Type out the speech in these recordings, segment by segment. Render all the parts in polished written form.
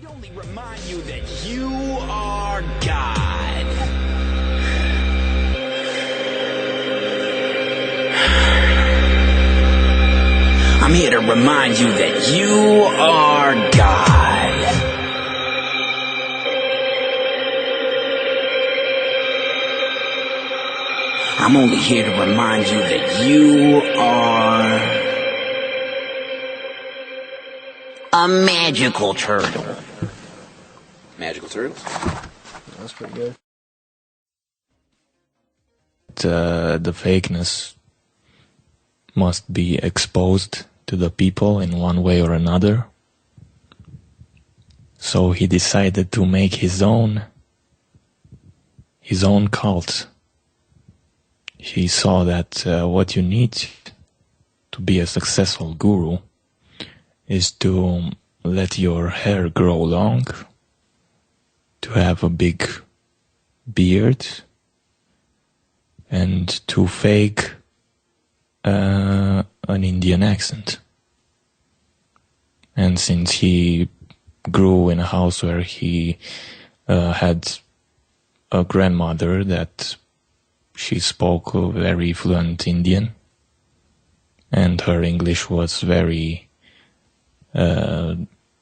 We'd only remind you that you are God. I'm here to remind you that you are God. I'm only here to remind you that you are a magical turtle. Magical turtles? That's pretty good. The fakeness must be exposed to the people in one way or another. So he decided to make his own cult. He saw that what you need to be a successful guru is to let your hair grow long, to have a big beard, and to fake an Indian accent. And since he grew in a house where he had a grandmother that she spoke very fluent Indian, and her English was very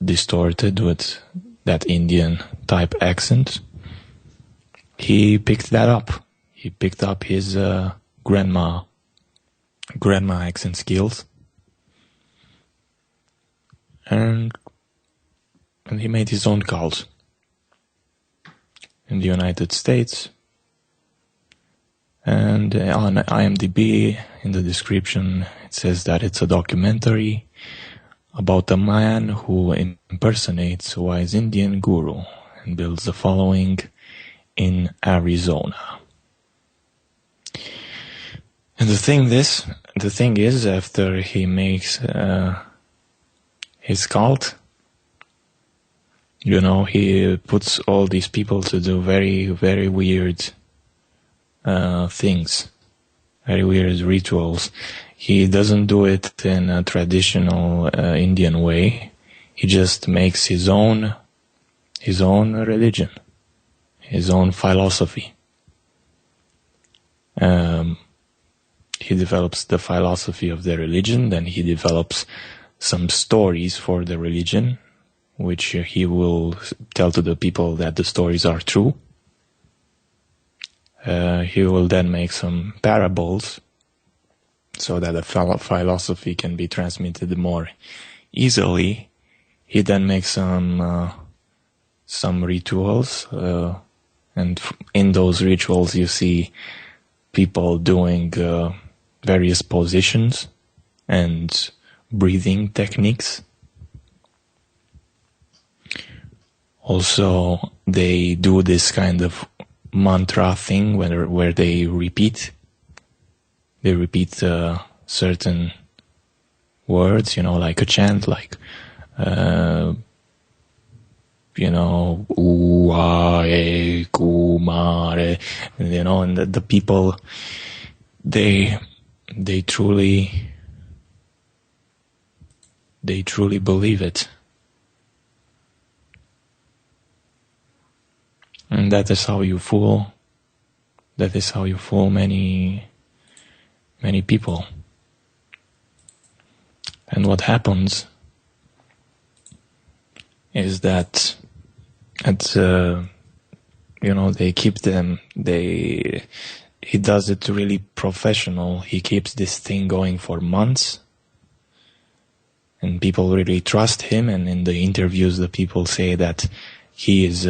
distorted with that Indian type accent, he picked that up. He picked up his grandma accent skills, and he made his own cult in the United States. And on IMDb, in the description, it says that it's a documentary about a man who impersonates a wise Indian guru and builds a following in Arizona. And the thing is, after he makes his cult, he puts all these people to do very, very weird things, very weird rituals. He doesn't do it in a traditional Indian way. He just makes his own religion, his own philosophy. He develops the philosophy of the religion, then he develops some stories for the religion, which he will tell to the people that the stories are true. He will then make some parables so that the philosophy can be transmitted more easily. He then makes some rituals, and in those rituals you see people doing various positions and breathing techniques. Also, they do this kind of mantra thing where they repeat certain words, like a chant, like Uae Kumare, and the people, they truly believe it. And that is how you fool many people. And what happens is that they keep them, he does it really professional. He keeps this thing going for months, and people really trust him, and in the interviews the people say that he is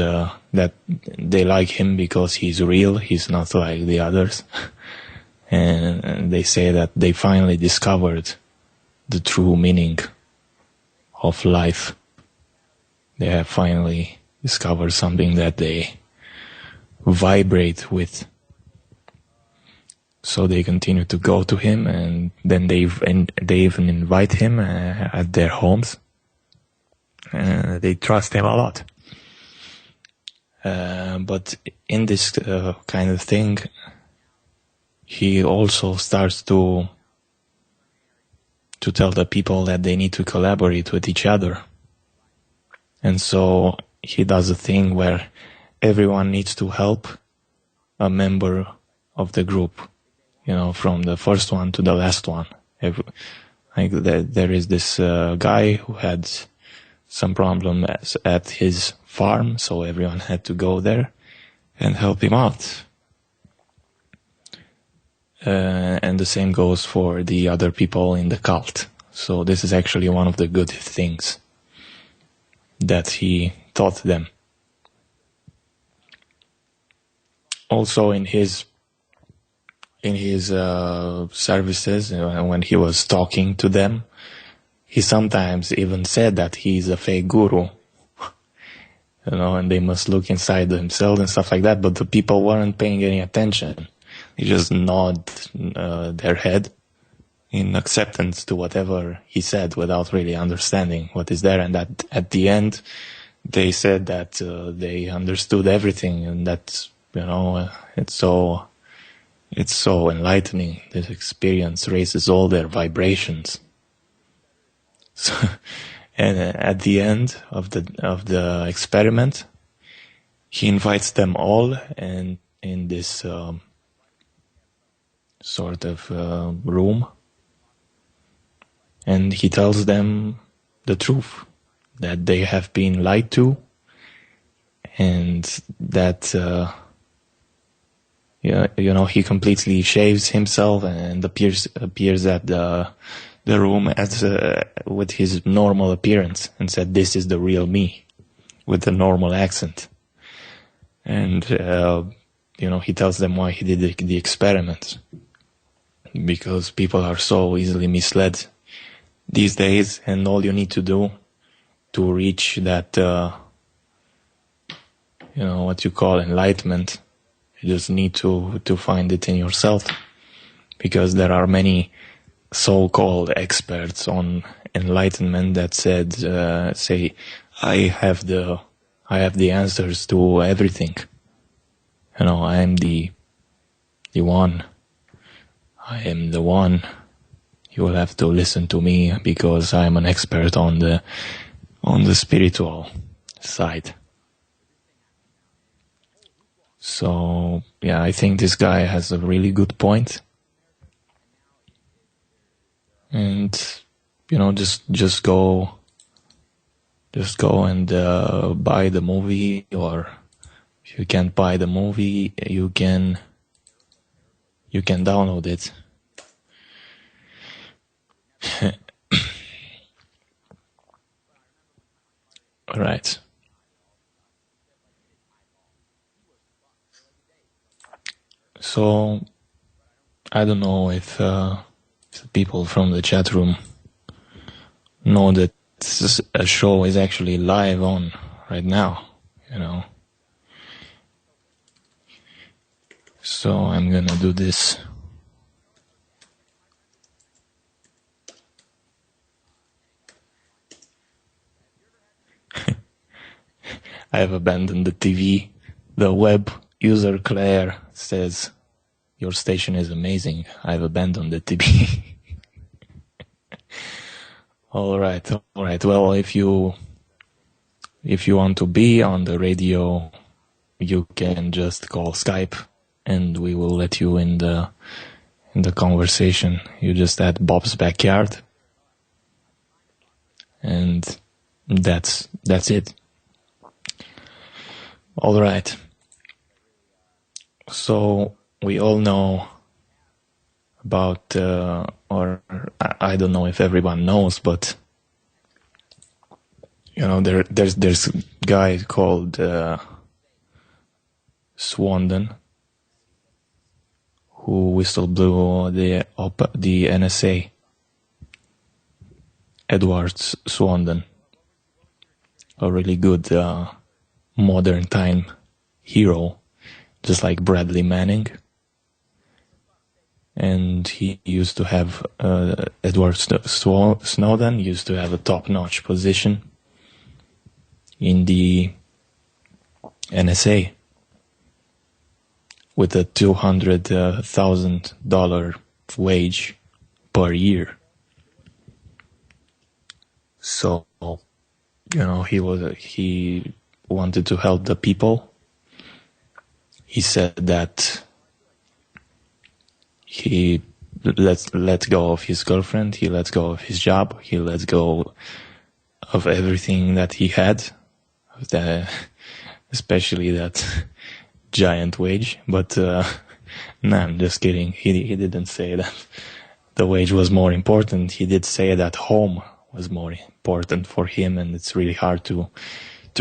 that they like him because he's real, he's not like the others. And they say that they finally discovered the true meaning of life. They have finally discovered something that they vibrate with. So they continue to go to him, and then they even invite him at their homes. They trust him a lot. But in this kind of thing, he also starts to tell the people that they need to collaborate with each other. And so he does a thing where everyone needs to help a member of the group, from the first one to the last one. There is this guy who had some problem at his farm, so everyone had to go there and help him out. And the same goes for the other people in the cult. So this is actually one of the good things that he taught them. Also in his services, when he was talking to them, he sometimes even said that he's a fake guru, and they must look inside themselves and stuff like that, but the people weren't paying any attention. They just nod their head in acceptance to whatever he said without really understanding what is there. And that at the end, they said that they understood everything, and that, it's so enlightening. This experience raises all their vibrations. So, and at the end of the experiment, he invites them all, and in this sort of room, and he tells them the truth, that they have been lied to, and that he completely shaves himself and appears at the room as with his normal appearance, and said, "This is the real me," with a normal accent. And he tells them why he did the experiment, because people are so easily misled these days, and all you need to do to reach that what you call enlightenment, you just need to find it in yourself, because there are many so-called experts on enlightenment that say, I have the answers to everything. I am the one. I am the one. You will have to listen to me because I am an expert on the spiritual side. So yeah, I think this guy has a really good point. And just go and buy the movie, or if you can't buy the movie, you can download it. All right. So I don't know if the people from the chat room know that this show is actually live on right now, So I'm gonna do this. I have abandoned the TV. The web user Claire says, "Your station is amazing. I've abandoned the TV." All right. Well, if you want to be on the radio, you can just call Skype, and we will let you in the conversation. You just add Bob's Backyard, and that's it. All right. So we all know about, or I don't know if everyone knows, but there's a guy called Swandon, who whistleblew the NSA. Edward Swandon, a really good modern time hero, just like Bradley Manning. And he used to have, Edward Snowden used to have a top-notch position in the NSA with a $200,000 wage per year. So he wanted to help the people. He said that he let go of his girlfriend, he let go of his job, he let go of everything that he had, especially that giant wage. But no, I'm just kidding. He didn't say that the wage was more important. He did say that home was more important for him, and it's really hard to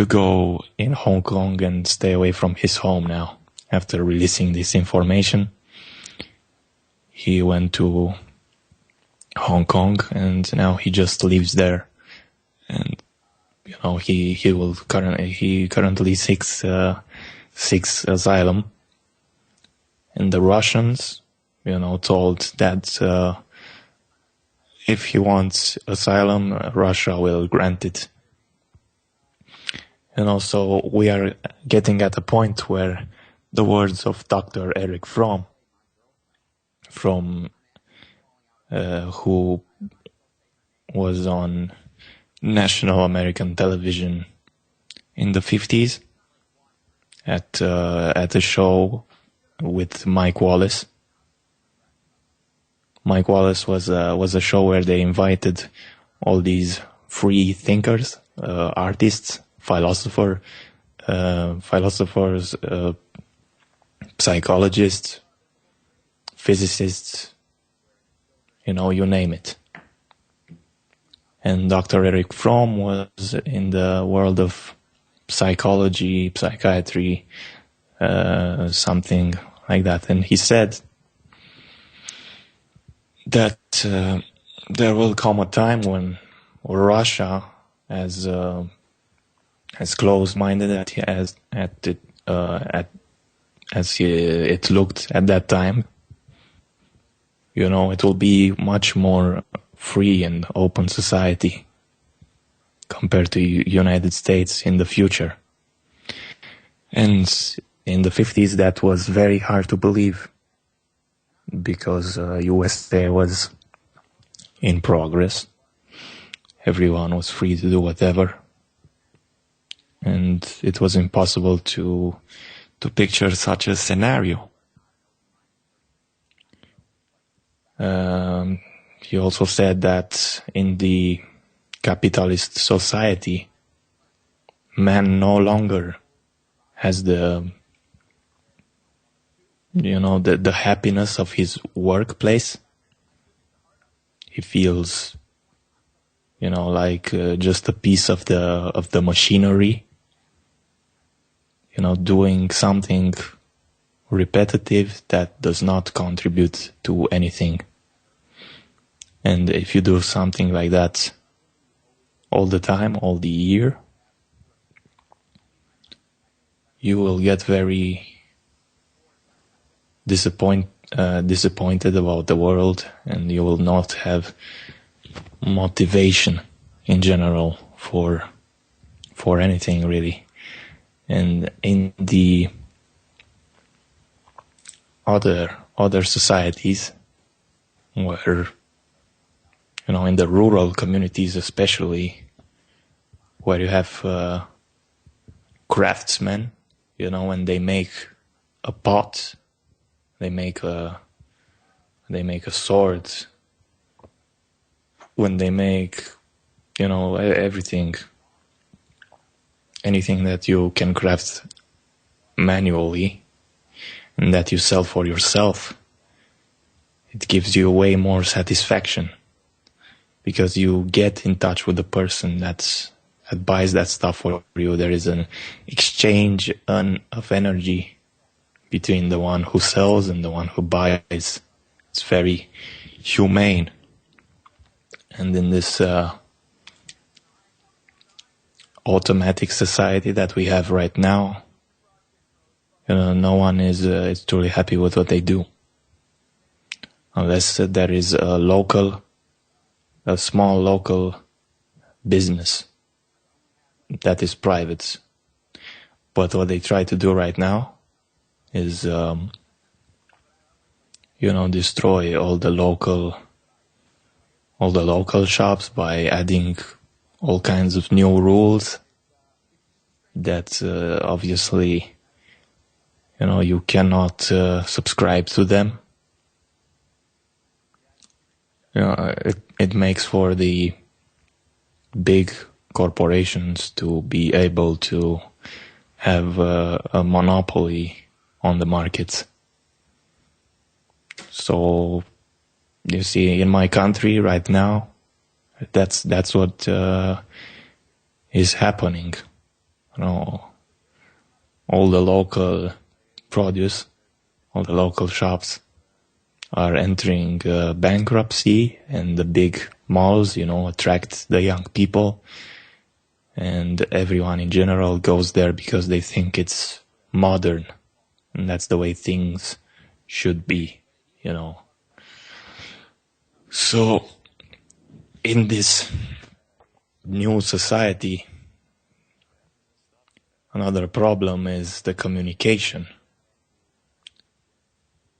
go in Hong Kong and stay away from his home now. After releasing this information, he went to Hong Kong, and now he just lives there. And he currently seeks asylum. And the Russians, told that if he wants asylum, Russia will grant it. And also, we are getting at a point where the words of Dr. Eric Fromm, who was on national American television in the 50s at a show with Mike Wallace. Mike Wallace was a show where they invited all these free thinkers, artists, philosophers, psychologists, physicists, you name it. And Dr. Eric Fromm was in the world of psychology, psychiatry, something like that. And he said that there will come a time when Russia, as close-minded as it looked at that time, it will be much more free and open society compared to United States in the future. And in the 50s, that was very hard to believe, because USA was in progress. Everyone was free to do whatever. And it was impossible to picture such a scenario. He also said that in the capitalist society, man no longer has the happiness of his workplace. He feels, like just a piece of the machinery, doing something repetitive that does not contribute to anything. And if you do something like that all the time, all the year, you will get very disappointed about the world, and you will not have motivation in general for anything really. And in the other societies, where in the rural communities especially, where you have craftsmen, when they make a pot, they make a sword, when they make everything, anything that you can craft manually and that you sell for yourself, it gives you way more satisfaction, because you get in touch with the person that buys that stuff for you. There is an exchange of energy between the one who sells and the one who buys. It's very humane. And in this automatic society that we have right now, no one is truly happy with what they do, unless there is a small local business that is private. But what they try to do right now is, destroy all the local shops by adding all kinds of new rules that obviously, you cannot subscribe to them. It makes for the big corporations to be able to have a monopoly on the markets. So you see, in my country right now, that's what is happening. All the local produce, all the local shops are entering bankruptcy, and the big malls, attract the young people, and everyone in general goes there because they think it's modern, and that's the way things should be, So, in this new society, another problem is the communication.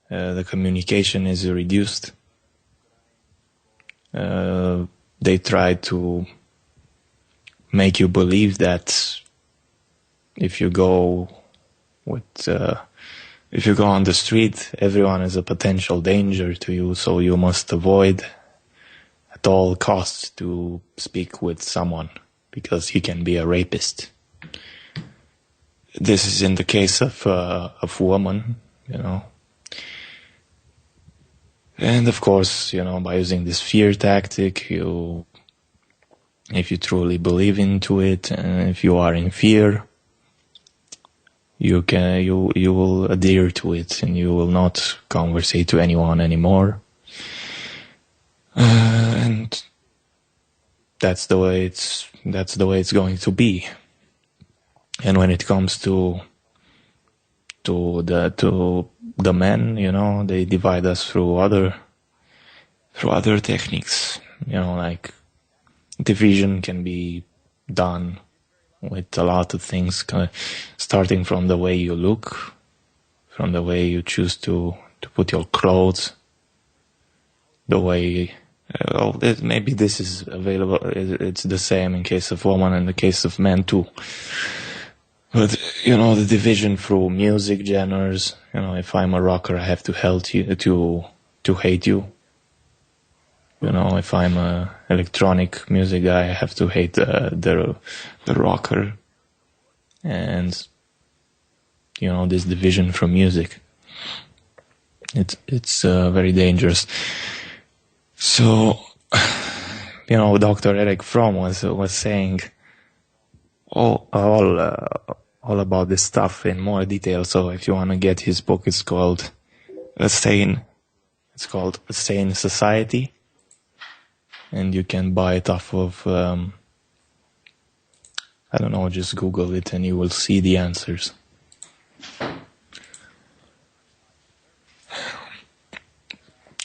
The communication is reduced. They try to make you believe that if you go on the street, everyone is a potential danger to you, so you must avoid at all costs to speak with someone because he can be a rapist. This is in the case of women, And of course, by using this fear tactic, if you truly believe into it, and if you are in fear, you will adhere to it, and you will not conversate to anyone anymore. And that's the way it's going to be. And when it comes to the men, they divide us through other techniques. Like division can be done with a lot of things, starting from the way you look, from the way you choose to put your clothes, the way. Maybe this is available. It's the same in case of women and the case of men too. But, the division through music genres, if I'm a rocker, I have to hate you. If I'm a electronic music guy, I have to hate the rocker. And, this division from music. It's very dangerous. So, Dr. Eric Fromm was saying all about this stuff in more detail. So if you want to get his book, it's called A Sane Society, and you can buy it off of just Google it and you will see the answers.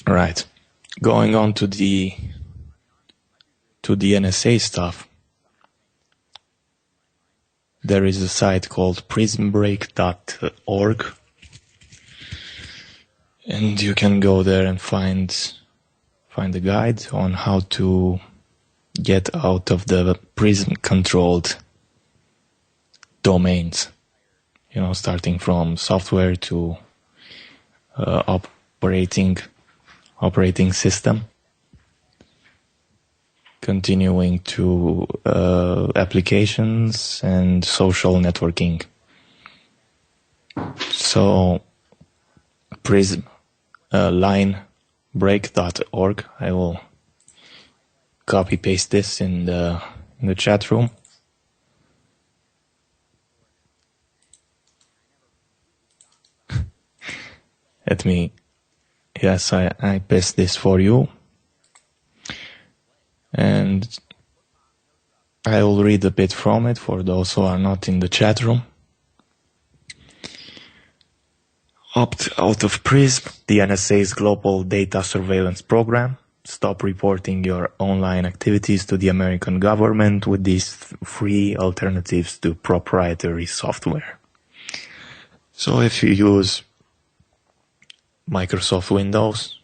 Right. Going on to the NSA stuff. There is a site called prismbreak.org, and you can go there and find a guide on how to get out of the Prism-controlled domains. Starting from software to operating system, continuing to applications and social networking. So, Prism, linebreak.org. I will copy paste this in the chat room. I paste this for you. And I will read a bit from it for those who are not in the chat room. Opt out of PRISM, the NSA's global data surveillance program. Stop reporting your online activities to the American government with these free alternatives to proprietary software. So if you use Microsoft Windows,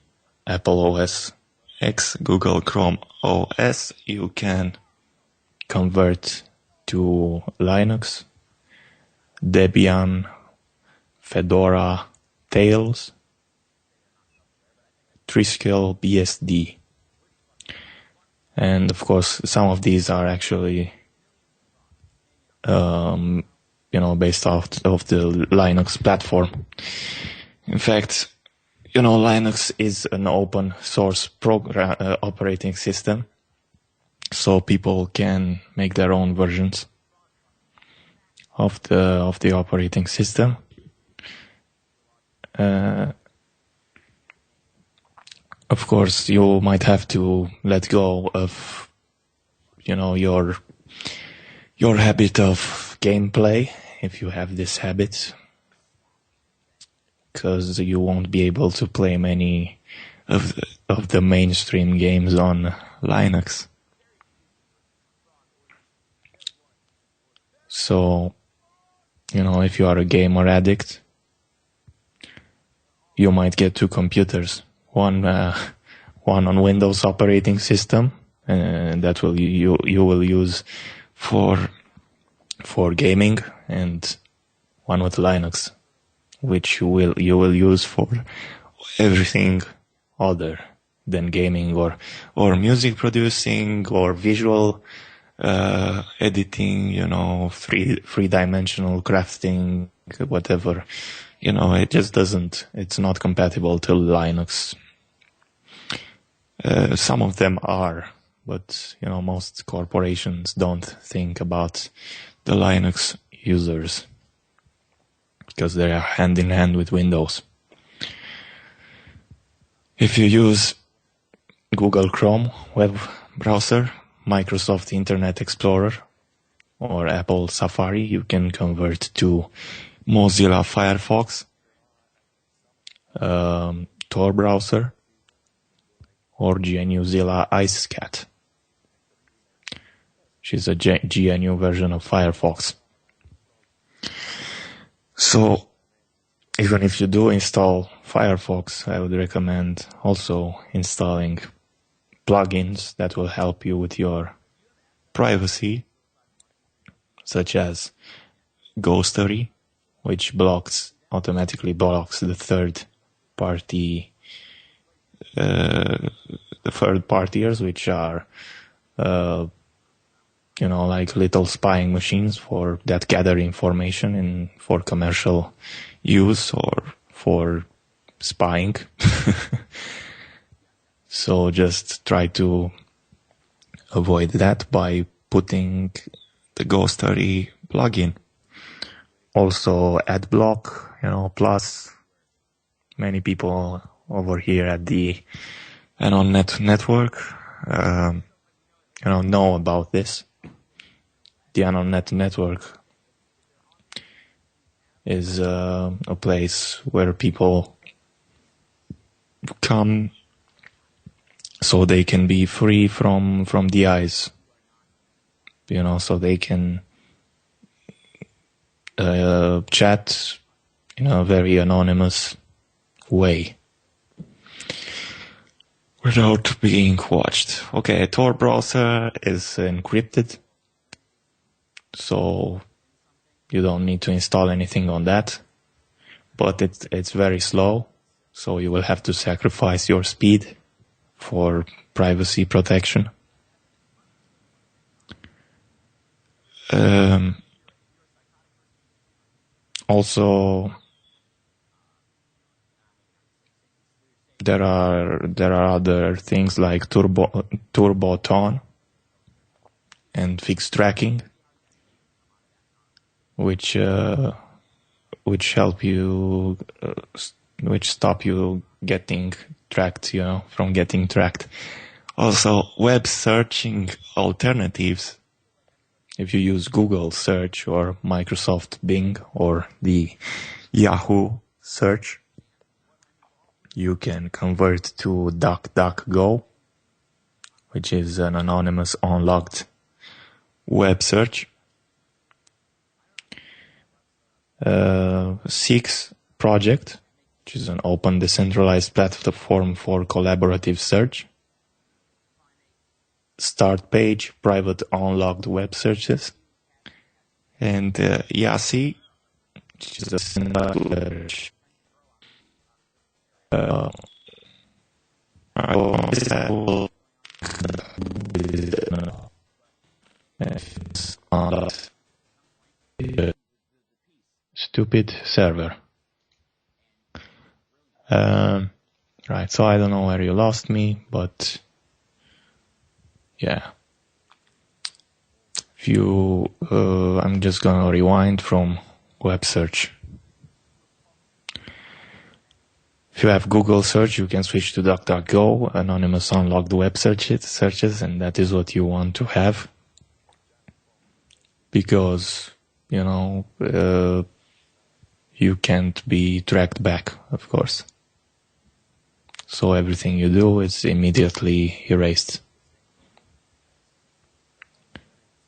Apple OS X, Google Chrome OS, you can convert to Linux, Debian, Fedora, Tails, Triskel, BSD. And of course, some of these are actually, based off of the Linux platform. In fact, Linux is an open source operating system, so people can make their own versions of the operating system. Of course, you might have to let go of, your habit of gameplay, if you have this habit, because you won't be able to play many of the mainstream games on Linux. So, if you are a gamer addict, you might get two computers. One on Windows operating system, and that you will use for gaming, and one with Linux, which you will use for everything other than gaming or music producing or visual editing, three-dimensional crafting, whatever. It just it's not compatible to Linux. Some of them are, but, most corporations don't think about the Linux users because they are hand in hand with Windows. If you use Google Chrome web browser, Microsoft Internet Explorer, or Apple Safari, you can convert to Mozilla Firefox, Tor browser, or GNU-Zilla IceCat, which is a GNU version of Firefox. So, even if you do install Firefox, I would recommend also installing plugins that will help you with your privacy, such as Ghostery, which automatically blocks the third partiers, which are, like little spying machines that gather information for commercial use or for spying. So just try to avoid that by putting the Ghostery plugin. Also AdBlock, plus many people over here at the AnonNet network, know about this. The AnonNet network is a place where people come so they can be free from the eyes, so they can chat in a very anonymous way without being watched. Okay, Tor browser is encrypted, so you don't need to install anything on that, but it's very slow, so you will have to sacrifice your speed for privacy protection. Also, there are other things like Turboton and fixed tracking, which help you, which stop you getting tracked, from getting tracked. Also, web searching alternatives. If you use Google search or Microsoft Bing or the Yahoo search, you can convert to DuckDuckGo, which is an anonymous unlocked web search. Six Project, which is an open decentralized platform for collaborative search. start page, private unlocked web searches, and Yasi, which is a search. Stupid server. Right, so I don't know where you lost me, but yeah. If you, I'm just gonna rewind from web search. If you have Google search, you can switch to DuckDuckGo, anonymous unlocked web searches, and that is what you want to have. Because, you can't be tracked back, of course. So everything you do is immediately erased.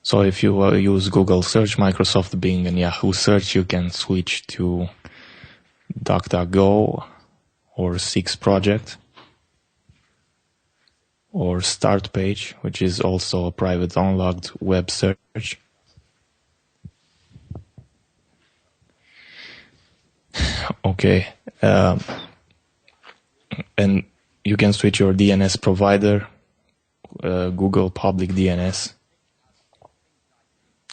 So if you use Google search, Microsoft Bing, and Yahoo search, you can switch to DuckDuckGo or Six Project or Start Page, which is also a private unlocked web search. Okay. And you can switch your DNS provider, Google public DNS.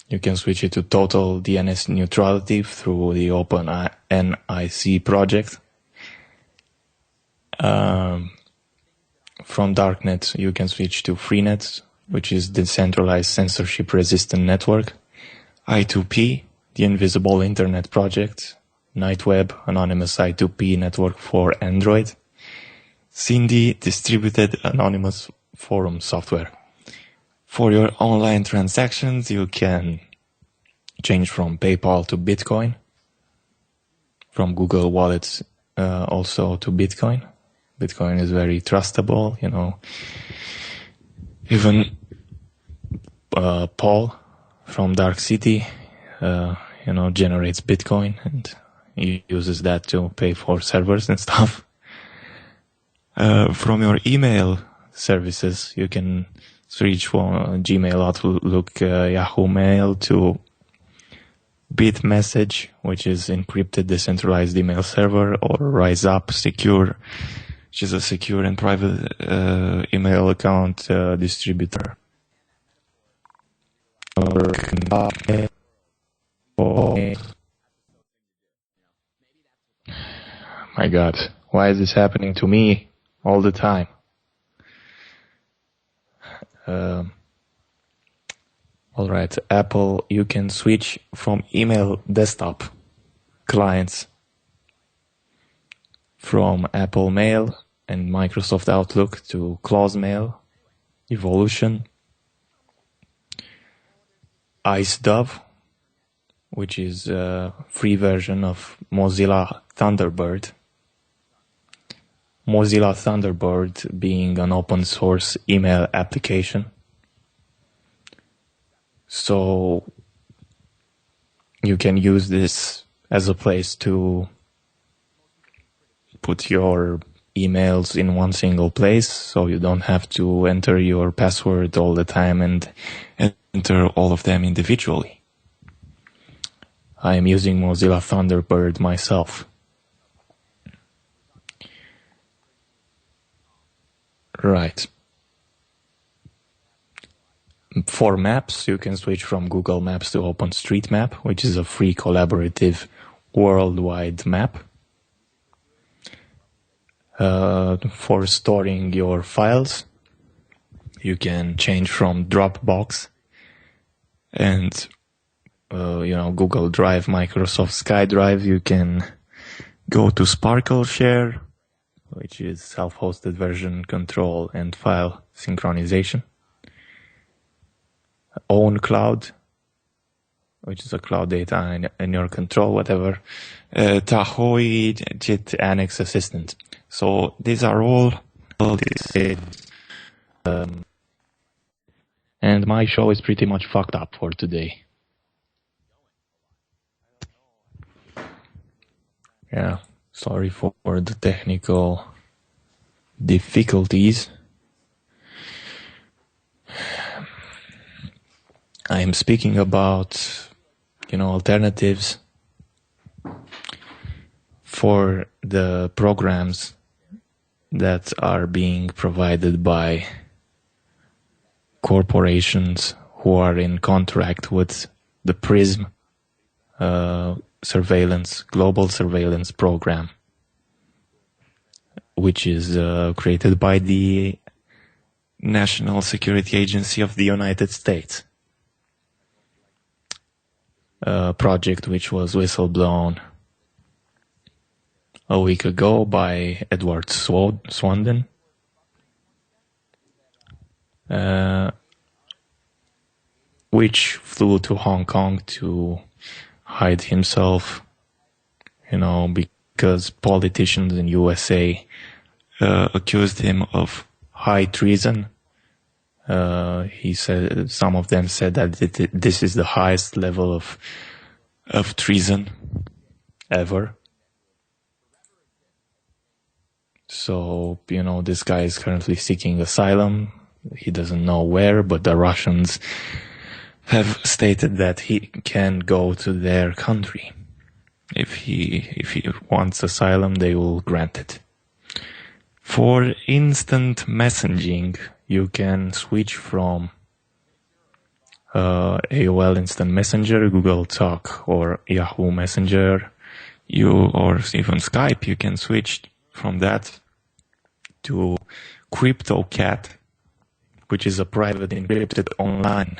You can switch it to total DNS neutrality through the OpenNIC project. From Darknet, you can switch to Freenet, which is decentralized censorship-resistant network. I2P, the Invisible Internet Project. Nightweb, anonymous I2P network for Android. Cindy, distributed anonymous forum software. For your online transactions, you can change from PayPal to Bitcoin. From Google Wallets also to Bitcoin. Bitcoin is very trustable, Even Paul from Darkcity, generates Bitcoin and he uses that to pay for servers and stuff. From your email services, you can switch from Gmail, Outlook, Yahoo Mail to Bitmessage, which is encrypted decentralized email server, or RiseUp Secure, which is a secure and private email account distributor. My God, why is this happening to me all the time? Alright, Apple, you can switch from email desktop clients from Apple Mail and Microsoft Outlook to Close Mail, Evolution, IceDove, which is a free version of Mozilla Thunderbird. Mozilla Thunderbird being an open source email application. So you can use this as a place to put your emails in one single place, so you don't have to enter your password all the time and enter all of them individually. I am using Mozilla Thunderbird myself. Right. For maps, you can switch from Google Maps to OpenStreetMap, which is a free collaborative worldwide map. For storing your files, you can change from Dropbox and Google Drive, Microsoft SkyDrive. You can go to Sparkle Share, which is self-hosted version control and file synchronization. Own Cloud, which is a cloud data in your control, whatever. Tahoe JIT Annex Assistant. So these are all these. And my show is pretty much fucked up for today. Yeah, sorry for the technical difficulties. I'm speaking about, alternatives for the programs that are being provided by corporations who are in contract with the PRISM global surveillance program, which is created by the National Security Agency of the United States. A project which was whistleblown a week ago by Edward Snowden, which flew to Hong Kong to hide himself, because politicians in USA accused him of high treason. He said, some of them said that this is the highest level of treason ever. So, this guy is currently seeking asylum. He doesn't know where, but the Russians have stated that he can go to their country. If he wants asylum, they will grant it. For instant messaging, you can switch from AOL Instant Messenger, Google Talk, or Yahoo Messenger, or even Skype. You can switch from that to CryptoCat, which is a private encrypted online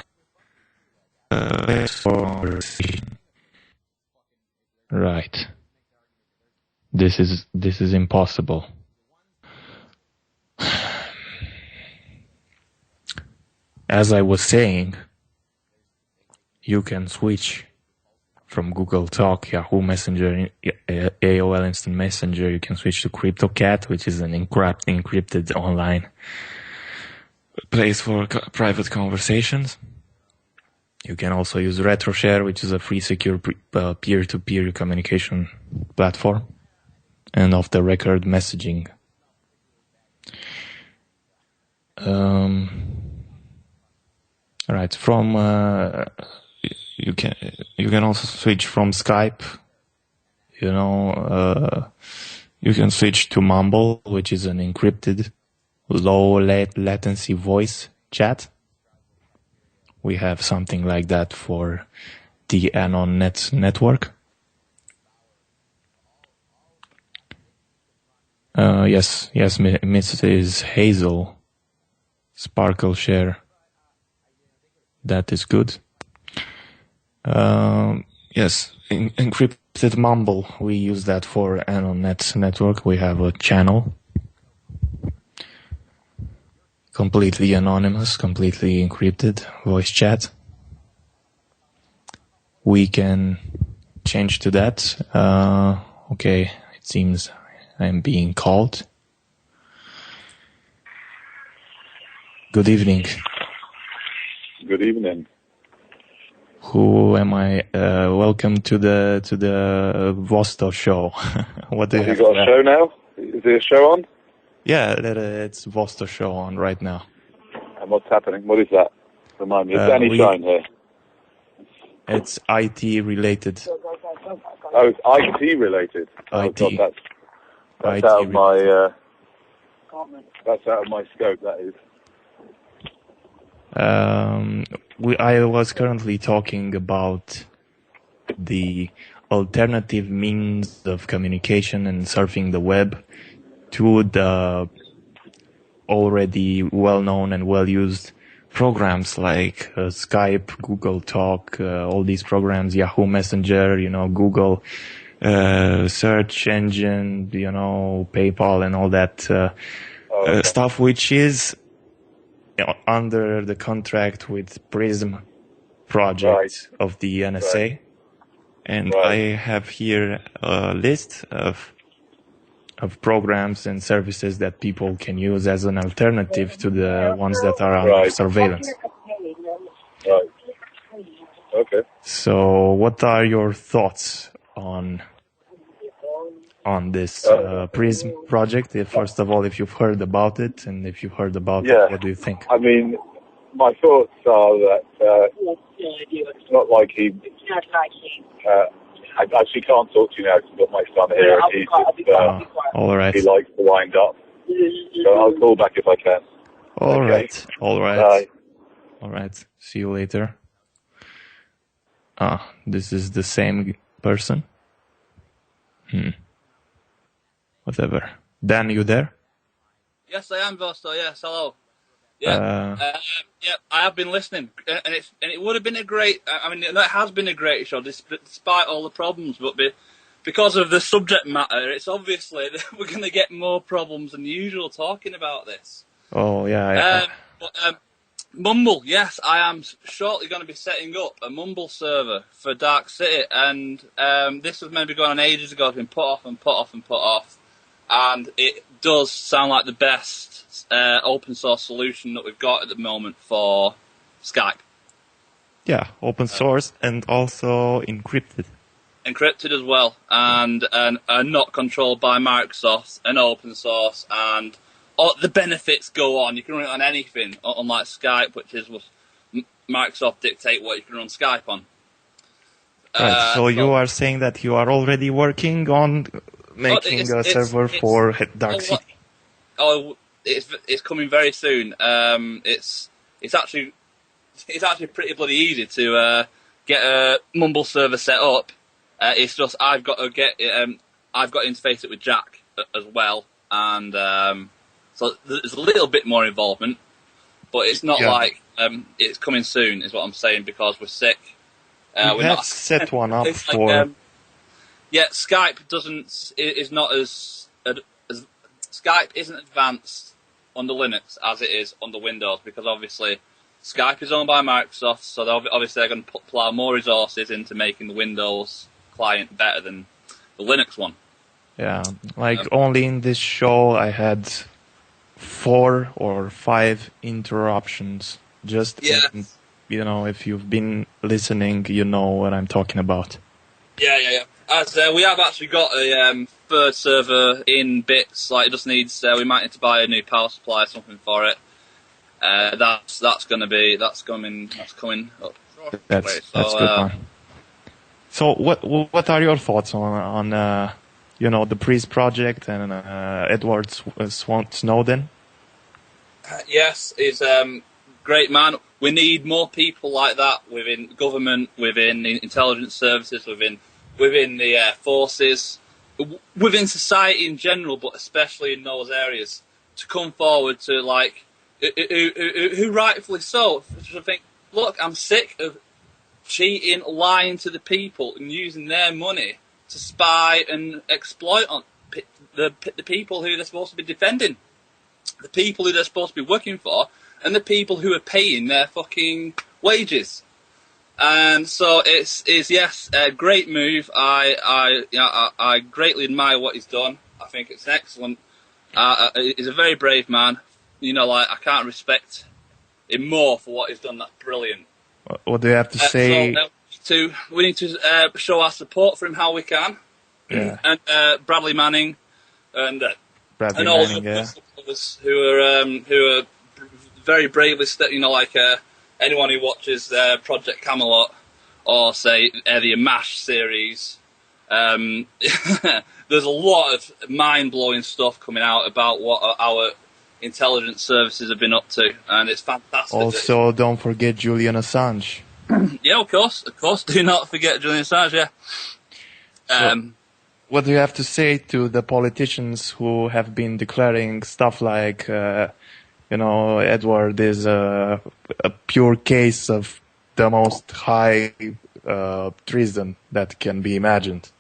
right. This is impossible. As I was saying, you can switch from Google Talk, Yahoo Messenger, AOL Instant Messenger. You can switch to CryptoCat, which is an encrypted online place for private conversations. You can also use RetroShare, which is a free, secure peer-to-peer communication platform, and off-the-record messaging. Right. From you can also switch from Skype. You can switch to Mumble, which is an encrypted, low latency voice chat. We have something like that for the AnonNet network. Yes, Mrs. Hazel, Sparkle Share. That is good. Yes, encrypted Mumble. We use that for AnonNet network. We have a channel. Completely anonymous, completely encrypted voice chat. We can change to that. Okay, it seems I'm being called. Good evening. Good evening. Who am I? Welcome to the Vosto show. What do you have? You got a show now? Is there a show on? Yeah, it's Vosto show on right now. And what's happening? What is that? Remind me. Is Danny Shine here? It's IT related. Oh, it's IT related. Oh, IT. God, that's IT out of my that's out of my scope. That is. I was currently talking about the alternative means of communication and surfing the web to the already well-known and well-used programs like Skype, Google Talk, all these programs, Yahoo Messenger, Google search engine, PayPal and all that stuff, which is under the contract with PRISM project of the NSA. Right. And I have here a list of programs and services that people can use as an alternative to the ones that are under surveillance. Right. Okay. So what are your thoughts on this PRISM project? First of all, if you've heard about it, and if you've heard about it, what do you think? I mean, my thoughts are that it's not like he. I actually can't talk to you now because I've got my son here. He's just, all right. he likes to wind up. So I'll call back if I can. All Okay. right. All right. Bye. All right. See you later. This is the same person? Whatever. Dan, you there? Yes, I am, Vosto. Yes, hello. Yeah, I have been listening, and it would have been a great. I mean, it has been a great show, despite all the problems. But because of the subject matter, it's obviously that we're going to get more problems than usual talking about this. Oh yeah. Mumble, yes, I am shortly going to be setting up a Mumble server for Darkcity, and this was maybe going on ages ago. It's been put off and put off and put off, and it does sound like the best open source solution that we've got at the moment for Skype. Yeah, open source and also encrypted. Encrypted as well, and not controlled by Microsoft, and open source, and all the benefits go on. You can run it on anything, unlike Skype, which is what Microsoft dictate what you can run Skype on. Right, so you are saying that you are already working on making a server for Darkcity? It's coming very soon. It's actually pretty bloody easy to get a Mumble server set up. It's just I've got to interface it with Jack as well, and so there's a little bit more involvement, but it's not like it's coming soon, is what I'm saying, because we're sick. We have set one up for. Like, Skype Skype isn't advanced under Linux as it is under Windows, because obviously Skype is owned by Microsoft, so they're going to plow more resources into making the Windows client better than the Linux one. Yeah, only in this show I had 4 or 5 interruptions. If you've been listening, you know what I'm talking about. Yeah. As we have actually got a third server in bits. Like, it just needs. We might need to buy a new power supply or something for it. That's coming up. That's good, man. So what are your thoughts on the Priest project and Edward Snowden? Yes, he's great man. We need more people like that within government, within the intelligence services, within the forces, within society in general, but especially in those areas, to come forward to who rightfully so, to think, look, I'm sick of cheating, lying to the people, and using their money to spy and exploit on the people who they're supposed to be defending, the people who they're supposed to be working for, and the people who are paying their fucking wages. And so it's a great move. I greatly admire what he's done. I think it's excellent. He's a very brave man. I can't respect him more for what he's done. That's brilliant. What do you have to say? So we need to show our support for him how we can. Yeah. And Bradley Manning and Bradley all Manning, the others who are very bravely, anyone who watches Project Camelot or say the MASH series, there's a lot of mind-blowing stuff coming out about what our intelligence services have been up to, and it's fantastic. Also, don't forget Julian Assange. Yeah, of course. Do not forget Julian Assange. Yeah. So, what do you have to say to the politicians who have been declaring stuff like, Edward is a pure case of the most high treason that can be imagined?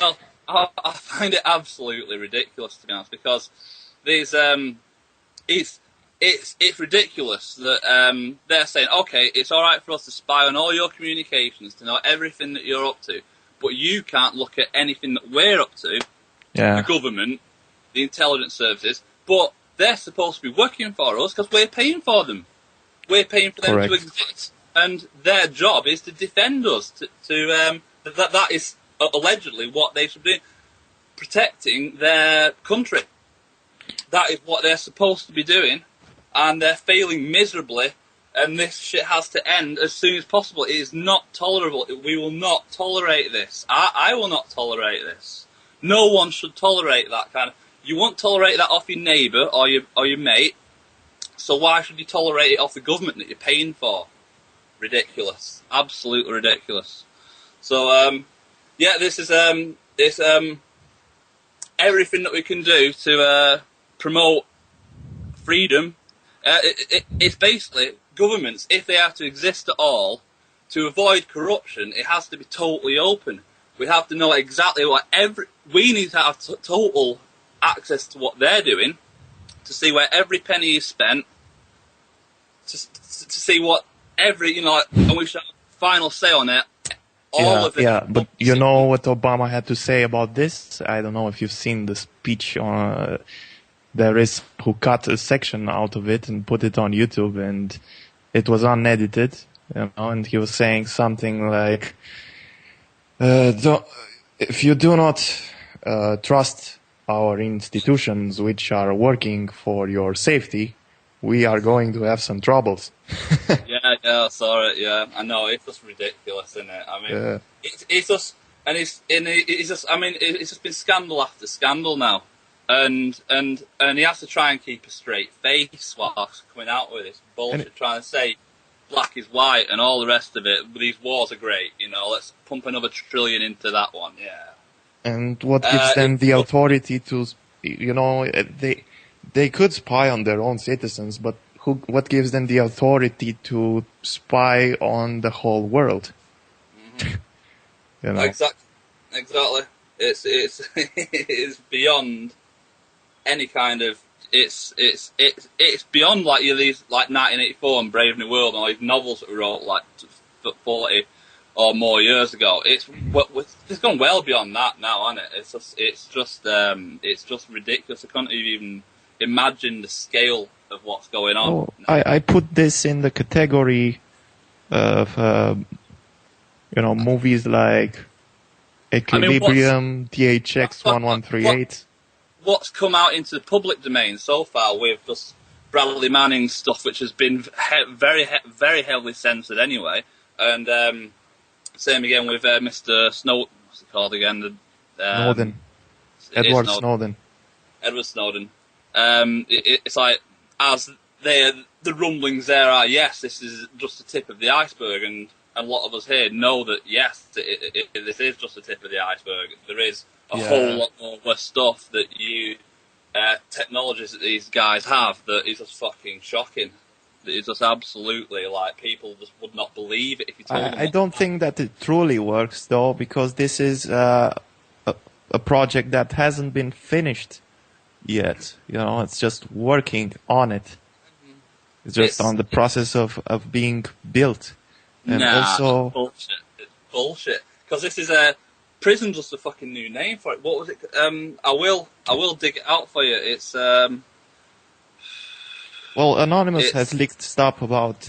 Well, I find it absolutely ridiculous, to be honest, because it's ridiculous that they're saying, okay, it's all right for us to spy on all your communications, to know everything that you're up to, but you can't look at anything that we're up to, the government, the intelligence services, but they're supposed to be working for us because we're paying for them. We're paying for them Correct. to exist, and their job is to defend us. That is allegedly what they should be doing, protecting their country. That is what they're supposed to be doing, and they're failing miserably, and this shit has to end as soon as possible. It is not tolerable. We will not tolerate this. I will not tolerate this. No one should tolerate that kind of... You won't tolerate that off your neighbour or your mate, so why should you tolerate it off the government that you're paying for? Ridiculous. Absolutely ridiculous. So, this is everything that we can do to promote freedom. It's basically governments, if they have to exist at all, to avoid corruption, it has to be totally open. We have to know exactly what we need to have total access to what they're doing, to see where every penny is spent, to see what and we should have final say on it. But you know what Obama had to say about this? I don't know if you've seen the speech on... There is who cut a section out of it and put it on YouTube, and it was unedited, and he was saying something like, if you do not trust our institutions which are working for your safety, we are going to have some troubles. Yeah, I saw it. Yeah, I know, it's just ridiculous, isn't it? I mean, it's just been scandal after scandal now. And he has to try and keep a straight face whilst coming out with this bullshit, trying to say black is white and all the rest of it. These wars are great, let's pump another $1 trillion into that one, yeah. And what gives them the authority to, they could spy on their own citizens, but what gives them the authority to spy on the whole world? Mm-hmm. Exactly. It's beyond any kind of it's beyond like these like 1984 and Brave New World and all these novels that we wrote like 40 or more years ago. It's gone well beyond that now, hasn't it? It's just ridiculous. I can't even imagine the scale of what's going on. I put this in the category of movies like Equilibrium, THX 1138. What's come out into the public domain so far with just Bradley Manning stuff, which has been very heavily censored anyway, and same again with Mr. Snow. What's it called again? Snowden. Edward Snowden. Edward Snowden. It's like as the rumblings there are. Yes, this is just the tip of the iceberg, and a lot of us here know that yes, this is just the tip of the iceberg. There is a whole lot more stuff that technologies that these guys have that is just fucking shocking. It's just absolutely like people just would not believe it if you told them. I don't think that it truly works though, because this is a project that hasn't been finished yet. It's just working on it. It's just on the process of being built. And also bullshit. It's bullshit. Because this is prison's just a fucking new name for it. What was it? I will dig it out for you. It's well, Anonymous has leaked stuff about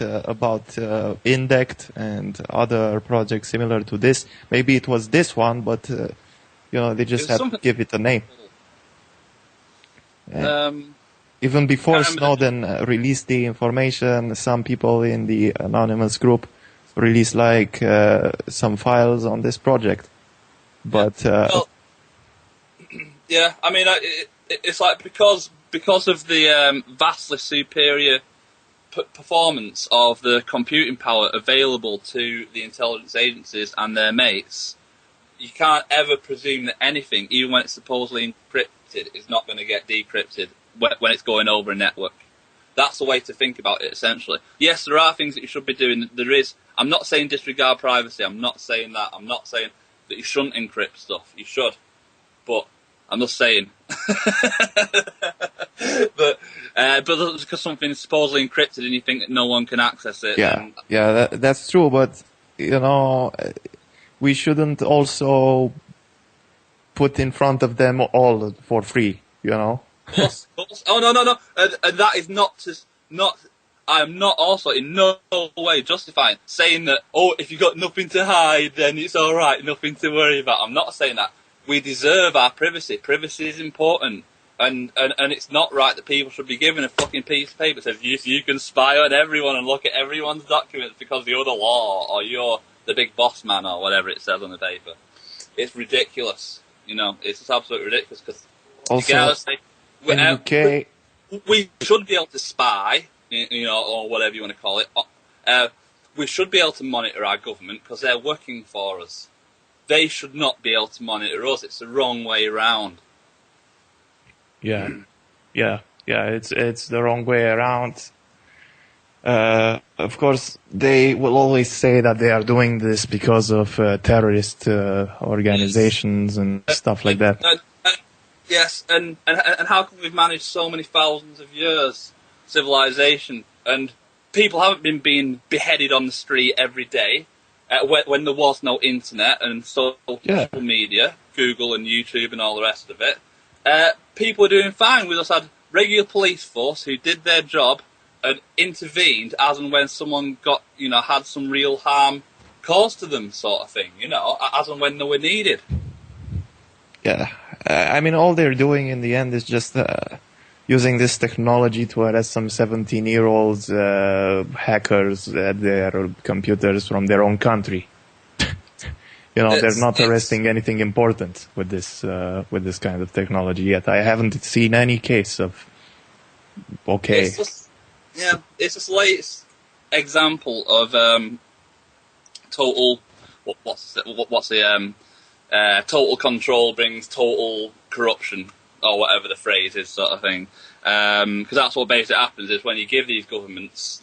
Indect and other projects similar to this. Maybe it was this one, but they just had to give it a name. Even before Snowden released the information, some people in the Anonymous group released some files on this project. But I mean, it's like because of the vastly superior performance of the computing power available to the intelligence agencies and their mates, you can't ever presume that anything, even when it's supposedly encrypted, is not going to get decrypted when it's going over a network. That's the way to think about it, essentially. Yes, there are things that you should be doing. There is. I'm not saying disregard privacy. I'm not saying that. I'm not saying that you shouldn't encrypt stuff. You should. But I'm just saying. but because something is supposedly encrypted and you think that no one can access it. Yeah, that's true. But, we shouldn't also put in front of them all for free, Of course. Oh, no. And that is I am not also in no way justifying saying that, if you've got nothing to hide, then it's alright, nothing to worry about. I'm not saying that. We deserve our privacy. Privacy is important. And it's not right that people should be given a fucking piece of paper that says you can spy on everyone and look at everyone's documents because you're the law or you're the big boss man or whatever it says on the paper. It's ridiculous. It's just absolutely ridiculous because Also, in UK, we should be able to spy, or whatever you want to call it. We should be able to monitor our government because they're working for us. They should not be able to monitor us. It's the wrong way around. Yeah, it's the wrong way around. Of course, they will always say that they are doing this because of terrorist organizations and stuff like that. Yes, and how come we've managed so many thousands of years civilization and people haven't been being beheaded on the street every day when there was no internet and social media, Google and YouTube and all the rest of it. People were doing fine. We just had regular police force who did their job and intervened as and when someone had some real harm caused to them, sort of thing, as and when they were needed. Yeah, I mean, all they're doing in the end is just using this technology to arrest some 17-year-olds hackers at their computers from their own country. They're not arresting anything important with this kind of technology yet. I haven't seen any case of It's just the latest example of total. Total control brings total corruption, or whatever the phrase is, sort of thing. Because that's what basically happens is when you give these governments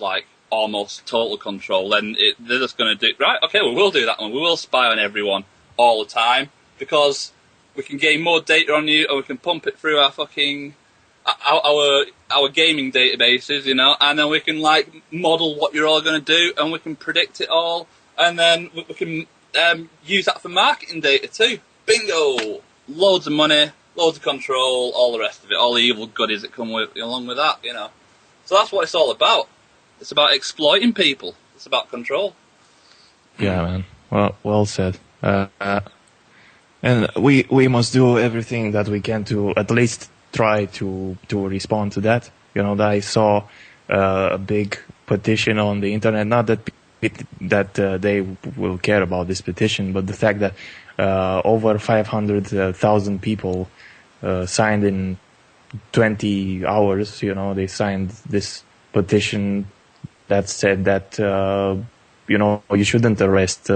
almost total control, then they're just going to do right. Okay, we will do that one. We will spy on everyone all the time because we can gain more data on you, or we can pump it through our fucking our gaming databases, and then we can model what you're all going to do, and we can predict it all, and then we can use that for marketing data too. Bingo! Loads of money, loads of control, all the rest of it, all the evil goodies that come along with that, So that's what it's all about. It's about exploiting people. It's about control. Yeah, man. Well said. And we must do everything that we can to at least try to respond to that. I saw a big petition on the internet. Not that they will care about this petition, but the fact that over 500,000 people signed in 20 hours. They signed this petition that said that you shouldn't arrest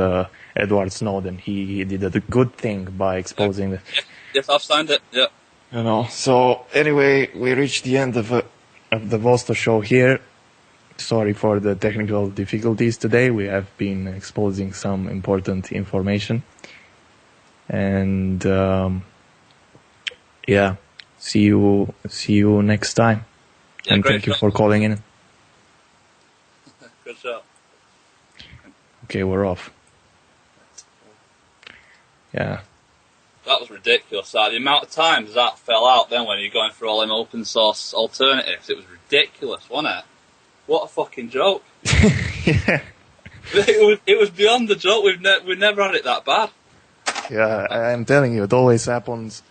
Edward Snowden. He did a good thing by exposing the. Yes, I've signed it. Yeah. So anyway, we reached the end of the Vosto show here. Sorry for the technical difficulties today. We have been exposing some important information. And see you next time. Yeah, and thank you for calling in. Good job. Okay, we're off. Yeah. That was ridiculous. The amount of times that fell out then when you're going through all them open source alternatives, it was ridiculous, wasn't it? What a fucking joke. Yeah. It was beyond the joke. We've never had it that bad. Yeah, I'm telling you, it always happens